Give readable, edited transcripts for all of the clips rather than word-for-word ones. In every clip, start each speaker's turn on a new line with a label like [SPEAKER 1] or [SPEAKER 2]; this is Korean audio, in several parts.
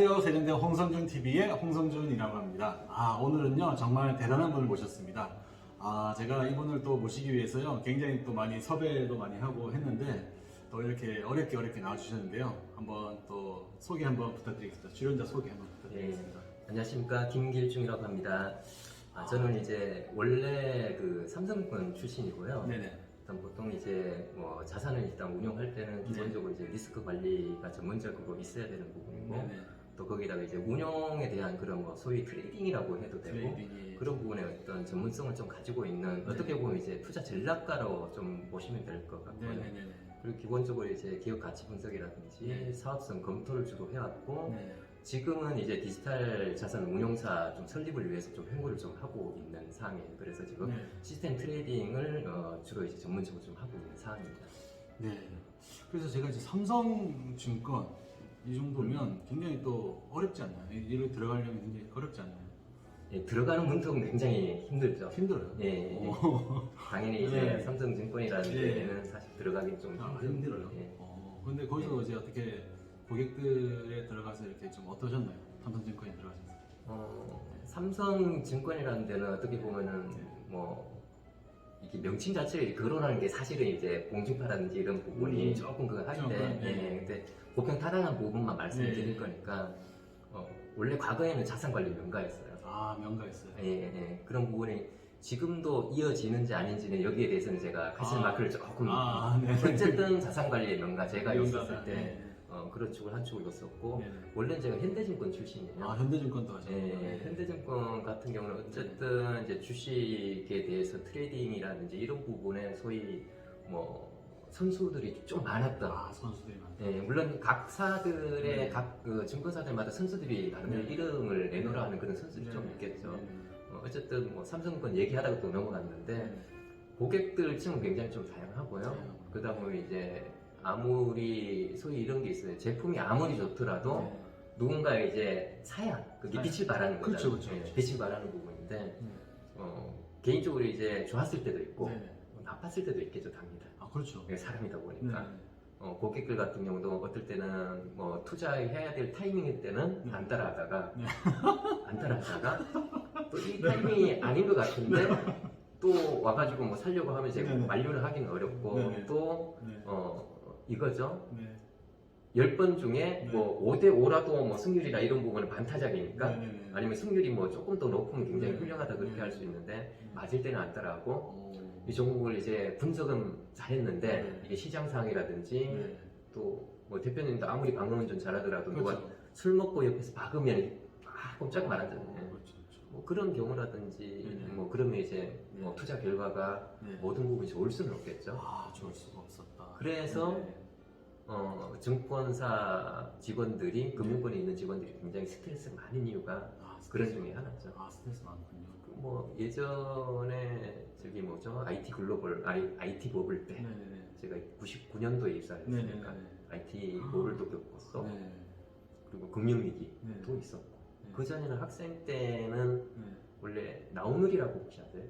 [SPEAKER 1] 안녕하세요. 세종대 홍성준TV의 홍성준이라고 합니다. 오늘은요, 정말 대단한 분을 모셨습니다. 제가 이분을 또 모시기 위해서요, 굉장히 또 많이 섭외도 많이 하고 했는데, 또 이렇게 어렵게 나와주셨는데요. 한번 또 소개 한번 부탁드리겠습니다. 출연자 소개 한번 부탁드리겠습니다.
[SPEAKER 2] 안녕하십니까. 김길중이라고 합니다. 저는 이제 원래 그 삼성권 출신이고요.
[SPEAKER 1] 네네.
[SPEAKER 2] 일단 보통 이제 뭐 자산을 일단 운용할 때는 기본적으로 이제 리스크 관리가 전문적으로 있어야 되는 부분이고,
[SPEAKER 1] 네네.
[SPEAKER 2] 또 거기다가 이제 운용에 대한 그런 뭐 소위 트레이딩이라고 해도 되고,
[SPEAKER 1] 트레이딩이.
[SPEAKER 2] 그런 부분에 어떤 전문성을 좀 가지고 있는, 어떻게 보면 이제 투자 전략가로 좀 보시면 될 것 같고요.
[SPEAKER 1] 네네네.
[SPEAKER 2] 그리고 기본적으로 이제 기업 가치 분석이라든지
[SPEAKER 1] 네.
[SPEAKER 2] 사업성 검토를 주로 해왔고,
[SPEAKER 1] 네.
[SPEAKER 2] 지금은 이제 디지털 자산 운용사 좀 설립을 위해서 좀 행보를 좀 하고 있는 상황이에요. 그래서 지금
[SPEAKER 1] 네.
[SPEAKER 2] 시스템 트레이딩을 주로 이제 전문적으로 좀 하고 있는 상황입니다.
[SPEAKER 1] 네. 그래서 제가 이제 삼성증권 이 정도면 굉장히 또 어렵지 않나요? 이를 들어가려면 굉장히 어렵지 않나요?
[SPEAKER 2] 예, 들어가는 문턱은 굉장히 힘들죠.
[SPEAKER 1] 힘들어요.
[SPEAKER 2] 예, 예.
[SPEAKER 1] 오.
[SPEAKER 2] 당연히 이제
[SPEAKER 1] 네.
[SPEAKER 2] 삼성증권이라는
[SPEAKER 1] 네.
[SPEAKER 2] 데에는 사실 들어가긴 좀
[SPEAKER 1] 힘들어요.
[SPEAKER 2] 예.
[SPEAKER 1] 근데 거기서 이제 어떻게 고객들에 들어가서 이렇게 좀 어떠셨나요? 삼성증권에 들어가셔서.
[SPEAKER 2] 삼성증권이라는 데는 어떻게 보면은 뭐 이게 명칭 자체를 거론하는 게 사실은 이제 공중파라든지 이런 부분이 조금 그거 한데,
[SPEAKER 1] 네.
[SPEAKER 2] 근데 보편 타당한 부분만 말씀드릴
[SPEAKER 1] 네.
[SPEAKER 2] 거니까 원래 과거에는 자산관리 명가였어요.
[SPEAKER 1] 명가였어요.
[SPEAKER 2] 그런 부분이 지금도 이어지는지 아닌지는 여기에 대해서는 제가 가실 마크를 조금
[SPEAKER 1] 네.
[SPEAKER 2] 어쨌든 자산관리의 명가 제가 있었을 때
[SPEAKER 1] 네.
[SPEAKER 2] 그런 축을 한 축을 뒀었고,
[SPEAKER 1] 네.
[SPEAKER 2] 원래는 제가 현대증권 출신이에요.
[SPEAKER 1] 현대증권도 하셨고.
[SPEAKER 2] 현대증권 같은 경우는 어쨌든 이제 주식에 대해서 트레이딩이라든지 이런 부분에 소위 뭐 선수들이 좀 많았던.
[SPEAKER 1] 선수들이 많다.
[SPEAKER 2] 물론 각사들의 각 그 증권사들마다 선수들이 나름대로 이름을 내놓으라 하는 그런 선수들이 좀 있겠죠. 어쨌든 뭐 삼성권 얘기하다가 또 넘어갔는데, 고객들 층은 굉장히 좀 다양하고요. 그러다 보면 이제 아무리 소위 이런 게 있어요. 제품이 아무리 좋더라도 누군가 이제 사야 그게 빛을 발하는 거죠.
[SPEAKER 1] 그렇죠.
[SPEAKER 2] 빛을 발하는 부분인데, 개인적으로 이제 좋았을 때도 있고 나빴을 때도 있겠죠, 답니다.
[SPEAKER 1] 그렇죠.
[SPEAKER 2] 사람이다 보니까. 고객들 같은 경우도 어떨 때는 뭐 투자해야 될 타이밍일 때는 안 따라하다가 또 이 타이밍이 아닌 것 같은데 또 와가지고 뭐 살려고 하면 이제 만류를 하기는 어렵고, 또 이거죠. 10번 중에 뭐 5대5라도 뭐 승률이나 이런 부분은 반타작이니까, 아니면 승률이 뭐 조금 더 높으면 굉장히 훌륭하다 그렇게 할 수 있는데, 맞을 때는 안 따라하고, 이 종목을 이제 분석은 잘했는데 이게 시장 상황이라든지 또 뭐 대표님도 아무리 방어운전 잘하더라도 누가 술 먹고 옆에서 박으면 꼼짝 말하잖아요. 뭐 그런 경우라든지 뭐 그러면 이제 뭐 투자 결과가 모든 부분이 좋을 수는 없겠죠.
[SPEAKER 1] 좋을 수가 없었다.
[SPEAKER 2] 그래서 증권사 직원들이, 금융권에 있는 직원들이 굉장히 스트레스가 많은 이유가 그런 중에 하나죠.
[SPEAKER 1] 스트레스 많군요.
[SPEAKER 2] 뭐 예전에 저기 뭐죠, IT 글로벌 IT 버블 때 제가 99년도에 입사를 했으니까 IT 버블도 겪었어. 그리고 금융위기도 있었고, 그 전에는 학생 때는 원래 나우누리라고 혹시 아세요?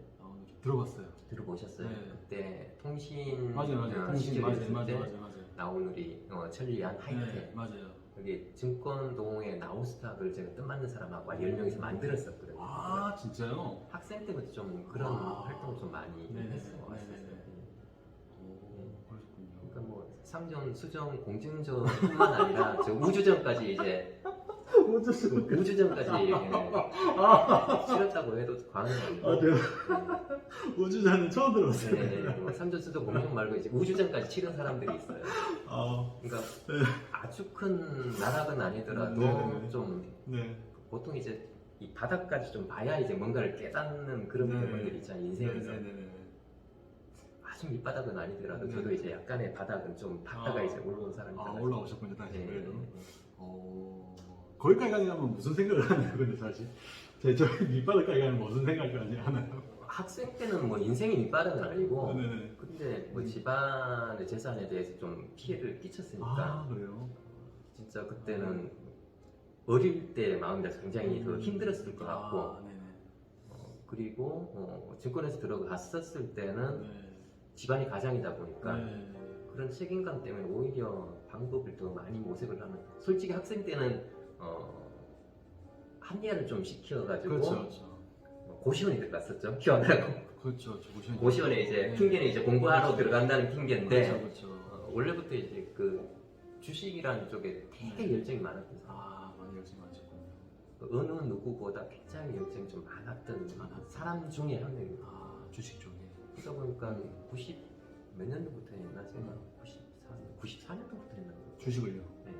[SPEAKER 1] 들어봤어요.
[SPEAKER 2] 들어보셨어요? 그때 통신
[SPEAKER 1] 맞아요.
[SPEAKER 2] 시절이었을 때
[SPEAKER 1] 맞아요.
[SPEAKER 2] 나우누리 천리안 하이텍,
[SPEAKER 1] 맞아요.
[SPEAKER 2] 여기 증권동의 나우스탁을 제가 뜻맞는 사람하고 10명이서 만들었었거든요.
[SPEAKER 1] 진짜요?
[SPEAKER 2] 학생 때부터 좀 그런 활동을 좀 많이 했었어요. 그러니까 뭐 상전, 수정, 공증전뿐만 아니라 저 우주전까지 이제 우주전까지 치렀다고 해도 과언이 아니고.
[SPEAKER 1] 우주전은 처음 들었어요.
[SPEAKER 2] 뭐 삼전, 수정, 공증 말고 이제 우주전까지 치른 사람들이 있어요. 그러니까 아주 큰 나락은 아니더라도 좀 보통 이제 이 바닥까지 좀 봐야 이제 뭔가를 깨닫는 그런 부분들이 있잖아요, 인생에서. 아주 밑바닥은 아니더라도 저도 이제 약간의 바닥은 좀 닿다가 이제 올라온 사람이라서.
[SPEAKER 1] 올라오셨군요, 다시. 그래도. 거기까지 가면 무슨 생각을 하나요, 근데 사실? 저 밑바닥까지 가면 무슨 생각을 하나요?
[SPEAKER 2] 학생 때는 뭐 인생이 밑바닥은 아니고, 근데 뭐 집안의 재산에 대해서 좀 피해를 끼쳤으니까.
[SPEAKER 1] 그래요?
[SPEAKER 2] 진짜 그때는 어릴 때 마음이 굉장히 더 힘들었을 것 같고, 그리고 증권에서 들어갔었을 때는 집안이 가장이다 보니까 그런 책임감 때문에 오히려 방법을 더 많이 모색을 하는. 솔직히 학생 때는 합리화를 좀 시켜가지고
[SPEAKER 1] 그렇죠, 그렇죠.
[SPEAKER 2] 고시원에 들어갔었죠. 키워나고
[SPEAKER 1] 그렇죠,
[SPEAKER 2] 고시원에 이제 핑계는 이제 공부하러 들어간다는 핑계인데
[SPEAKER 1] 그렇죠, 그렇죠.
[SPEAKER 2] 원래부터 이제 그 주식이라는 쪽에 되게 열정이 많았던 사람.
[SPEAKER 1] 많이 열심히 하셨군요.
[SPEAKER 2] 어느 누구보다 굉장히 열정이 좀 많았던 사람 중에 한 명이에요.
[SPEAKER 1] 주식 쪽에.
[SPEAKER 2] 그러다 보니까 90 몇 년도부터 했나 제가 94년도부터 했나
[SPEAKER 1] 주식을요?
[SPEAKER 2] 네.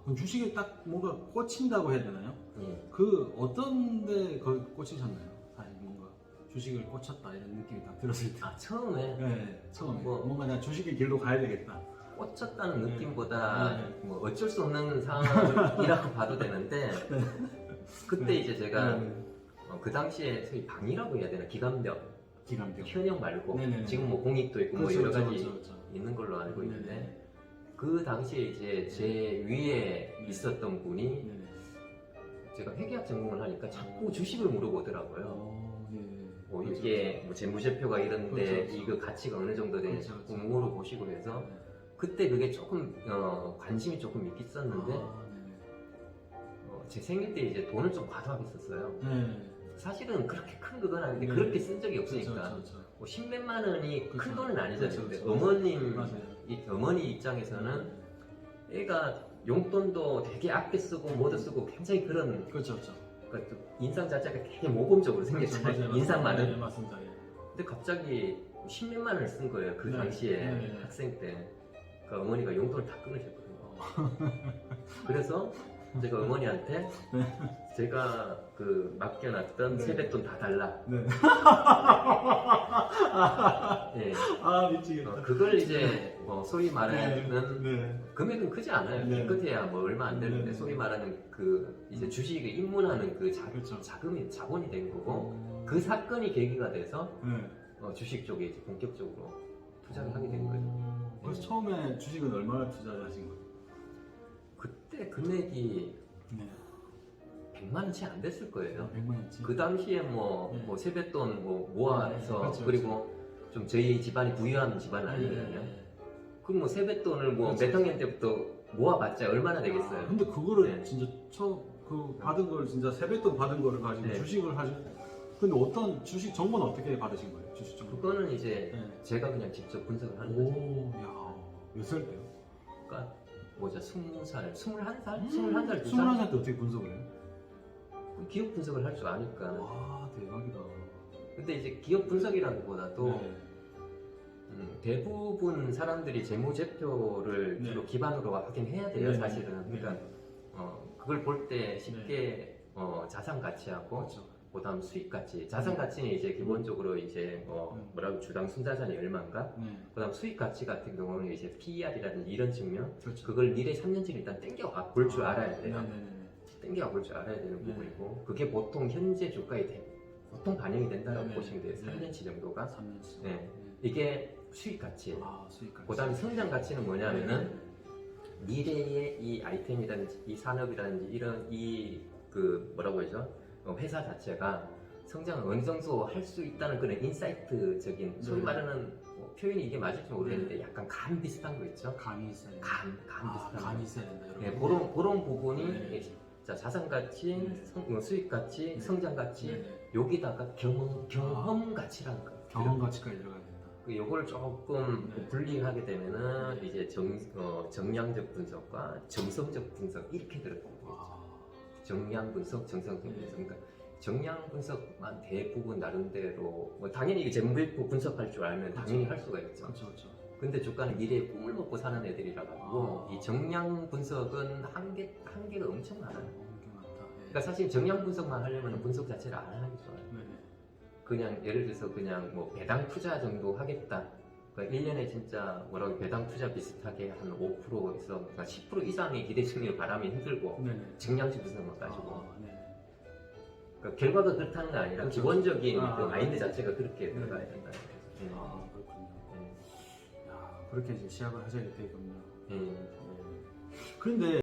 [SPEAKER 1] 그럼 주식에 딱 뭔가 꽂힌다고 해야 되나요?
[SPEAKER 2] 예.
[SPEAKER 1] 그 어떤데 거기 꽂히셨나요? 사실 뭔가 주식을 꽂혔다 이런 느낌이 딱 들었을 때.
[SPEAKER 2] 처음에
[SPEAKER 1] 네, 처음에
[SPEAKER 2] 뭐-
[SPEAKER 1] 뭔가 나 주식의 길로 가야 되겠다.
[SPEAKER 2] 꽂혔다는
[SPEAKER 1] 네.
[SPEAKER 2] 느낌보다
[SPEAKER 1] 네.
[SPEAKER 2] 뭐 어쩔 수 없는 상황이라고 봐도 되는데 그때 이제 제가 그 당시에 소위 방이라고 해야 되나 기관병 현역 말고
[SPEAKER 1] 네네네.
[SPEAKER 2] 지금 뭐 공익도 있고
[SPEAKER 1] 그렇죠,
[SPEAKER 2] 뭐 여러 가지
[SPEAKER 1] 그렇죠, 그렇죠.
[SPEAKER 2] 있는 걸로 알고
[SPEAKER 1] 네네.
[SPEAKER 2] 있는데 그 당시에 이제 제 위에 있었던 분이
[SPEAKER 1] 네네.
[SPEAKER 2] 제가 회계학 전공을 하니까 자꾸 주식을 물어보더라고요.
[SPEAKER 1] 예.
[SPEAKER 2] 뭐 이게 뭐 재무제표가 이런데
[SPEAKER 1] 그렇죠, 그렇죠.
[SPEAKER 2] 이거 가치가 어느 정도 되는지
[SPEAKER 1] 그렇죠, 그렇죠.
[SPEAKER 2] 물어보시고 해서 그때 그게 조금 관심이 조금 있었는데 제 생일 때 이제 돈을 좀 과도하게 썼어요. 사실은 그렇게 큰 그건 아닌데
[SPEAKER 1] 네.
[SPEAKER 2] 그렇게 쓴 적이 없으니까
[SPEAKER 1] 그렇죠.
[SPEAKER 2] 뭐 10몇만 원이 큰
[SPEAKER 1] 그렇죠.
[SPEAKER 2] 돈은 아니잖아요.
[SPEAKER 1] 그렇죠,
[SPEAKER 2] 근데
[SPEAKER 1] 그렇죠.
[SPEAKER 2] 어머님
[SPEAKER 1] 맞아요.
[SPEAKER 2] 어머니 입장에서는 애가 용돈도 되게 아껴 쓰고 뭐도 쓰고 굉장히 그런
[SPEAKER 1] 그렇죠, 그렇죠.
[SPEAKER 2] 그러니까 좀 인상 자체가 되게 모범적으로 생겼잖아요.
[SPEAKER 1] 맞아요.
[SPEAKER 2] 인상만은.
[SPEAKER 1] 네, 맞습니다. 예.
[SPEAKER 2] 근데 갑자기 10몇만 원을 쓴 거예요. 그
[SPEAKER 1] 네.
[SPEAKER 2] 당시에
[SPEAKER 1] 네.
[SPEAKER 2] 학생 때. 그러니까 어머니가 용돈을 다 끊으셨거든요. 그래서 제가 어머니한테 제가 그 맡겨놨던
[SPEAKER 1] 네.
[SPEAKER 2] 세뱃돈 다 달라.
[SPEAKER 1] 네.
[SPEAKER 2] 예.
[SPEAKER 1] 미치겠다.
[SPEAKER 2] 그걸 이제 소위 말하는
[SPEAKER 1] 네.
[SPEAKER 2] 금액은 크지 않아요.
[SPEAKER 1] 네.
[SPEAKER 2] 끝에야 뭐 얼마 안 되는데
[SPEAKER 1] 네.
[SPEAKER 2] 소위 말하는 그 이제 주식에 입문하는 그
[SPEAKER 1] 그렇죠.
[SPEAKER 2] 자금이 된 거고 그 사건이 계기가 돼서
[SPEAKER 1] 네.
[SPEAKER 2] 주식 쪽에 이제 본격적으로 투자를 하게 된 거죠.
[SPEAKER 1] 그래서 처음에 주식은 얼마나 투자를 하신 거예요?
[SPEAKER 2] 그때 금액이
[SPEAKER 1] 네.
[SPEAKER 2] 100만 원치 안 됐을 거예요.
[SPEAKER 1] 100만 원치.
[SPEAKER 2] 그 당시에 뭐
[SPEAKER 1] 네.
[SPEAKER 2] 세뱃돈 뭐 모아서
[SPEAKER 1] 그렇죠,
[SPEAKER 2] 그리고 좀 저희 집안이 부유한 집안은 아니거든요. 그럼 뭐 세뱃돈을 뭐
[SPEAKER 1] 그렇죠.
[SPEAKER 2] 몇 학년 때부터 모아봤자 얼마나 되겠어요?
[SPEAKER 1] 근데 그거를
[SPEAKER 2] 네.
[SPEAKER 1] 진짜 그 받은 걸 진짜 세뱃돈 받은 거를 가지고
[SPEAKER 2] 네.
[SPEAKER 1] 주식을 하시. 근데 어떤 주식 정보는 어떻게 받으신 거예요? 주식 정보.
[SPEAKER 2] 그거는 이제
[SPEAKER 1] 네.
[SPEAKER 2] 제가 그냥 직접 분석을 하는 거죠.
[SPEAKER 1] 오, 야, 몇 살 때요?
[SPEAKER 2] 그러니까 뭐죠? 20살, 21살? 21살, 2살?
[SPEAKER 1] 21살 때 어떻게 분석을 해요?
[SPEAKER 2] 기업 분석을 할 줄 아니까.
[SPEAKER 1] 와, 대박이다.
[SPEAKER 2] 근데 이제 기업 분석이라기보다도
[SPEAKER 1] 네.
[SPEAKER 2] 대부분 사람들이 재무제표를
[SPEAKER 1] 네.
[SPEAKER 2] 주로 기반으로 하긴 해야 돼요,
[SPEAKER 1] 네.
[SPEAKER 2] 사실은.
[SPEAKER 1] 네.
[SPEAKER 2] 그러니까 그걸 볼 때 쉽게 자산 가치하고
[SPEAKER 1] 그렇죠.
[SPEAKER 2] 그다음 수익 가치. 자산 가치는 이제 기본적으로 이제 뭐라고 주당 순자산이 얼마인가?
[SPEAKER 1] 네.
[SPEAKER 2] 그다음 수익 가치 같은 경우는 이제 PER이라든지 이런 측면.
[SPEAKER 1] 그렇죠.
[SPEAKER 2] 그걸 미래 3년치를 일단 땡겨 볼 줄 알아야 돼요.
[SPEAKER 1] 네네네.
[SPEAKER 2] 땡겨 볼 줄 알아야 되는
[SPEAKER 1] 네.
[SPEAKER 2] 부분이고 그게 보통 현재 주가에 보통 반영이 된다고
[SPEAKER 1] 네.
[SPEAKER 2] 보시면 돼요.
[SPEAKER 1] 네.
[SPEAKER 2] 3년치 정도가.
[SPEAKER 1] 3년치.
[SPEAKER 2] 네. 이게 수익 가치예요.
[SPEAKER 1] 수익 가치.
[SPEAKER 2] 그다음에 성장 가치는 뭐냐면은 미래의 이 아이템이라든지 이 산업이라든지 이런 그 뭐라고 하죠? 회사 자체가 성장을 어느 정도 할 수 있다는 그런 인사이트적인 소위
[SPEAKER 1] 네.
[SPEAKER 2] 말하는 표현이 이게 맞을지 모르겠는데 약간 감 비슷한 거 있죠?
[SPEAKER 1] 감이 있어야 된다.
[SPEAKER 2] 감 비슷한 거.
[SPEAKER 1] 감이 있어야 된다.
[SPEAKER 2] 네,
[SPEAKER 1] 여러분.
[SPEAKER 2] 그런 부분이
[SPEAKER 1] 네.
[SPEAKER 2] 자, 자산 가치,
[SPEAKER 1] 네.
[SPEAKER 2] 수익 가치,
[SPEAKER 1] 네.
[SPEAKER 2] 성장 가치
[SPEAKER 1] 네네.
[SPEAKER 2] 여기다가 경험 가치라는 거.
[SPEAKER 1] 경험 가치까지 들어가야 된다.
[SPEAKER 2] 요걸 조금
[SPEAKER 1] 네.
[SPEAKER 2] 분리하게 되면은
[SPEAKER 1] 네.
[SPEAKER 2] 이제 정량적 분석과 정성적 분석 이렇게 들어가요. 정량 분석, 정성적
[SPEAKER 1] 네.
[SPEAKER 2] 분석. 그러니까 정량 분석만 대부분 나름대로 뭐 당연히 이게 재무제표 분석할 줄 알면 당연히 할 수가 있죠.
[SPEAKER 1] 그렇죠.
[SPEAKER 2] 근데 주가는 미래의 꿈을 먹고 사는 애들이라 가지고 이 정량 분석은 한계가 엄청 많아요.
[SPEAKER 1] 엄청 많다.
[SPEAKER 2] 그러니까 사실 정량 분석만 하려면 분석 자체를 안 하는 게 좋아요.
[SPEAKER 1] 네네.
[SPEAKER 2] 그냥 예를 들어서 그냥 뭐 배당 투자 정도 하겠다. 그러니까 1년에 진짜 뭐라고 배당 투자 비슷하게 한 5%에서 그러니까 10% 이상의 기대 수익을 바라면 힘들고
[SPEAKER 1] 네네.
[SPEAKER 2] 정량치 분석만 가지고
[SPEAKER 1] 네네.
[SPEAKER 2] 그러니까 결과가 그렇다는 게 아니라
[SPEAKER 1] 그렇죠.
[SPEAKER 2] 기본적인
[SPEAKER 1] 아,
[SPEAKER 2] 그 마인드 자체가 그렇게
[SPEAKER 1] 네.
[SPEAKER 2] 들어가야 된다.
[SPEAKER 1] 그렇군요. 야, 그렇게 이제 시작을 하셔야 되겠군요.
[SPEAKER 2] 예.
[SPEAKER 1] 그런데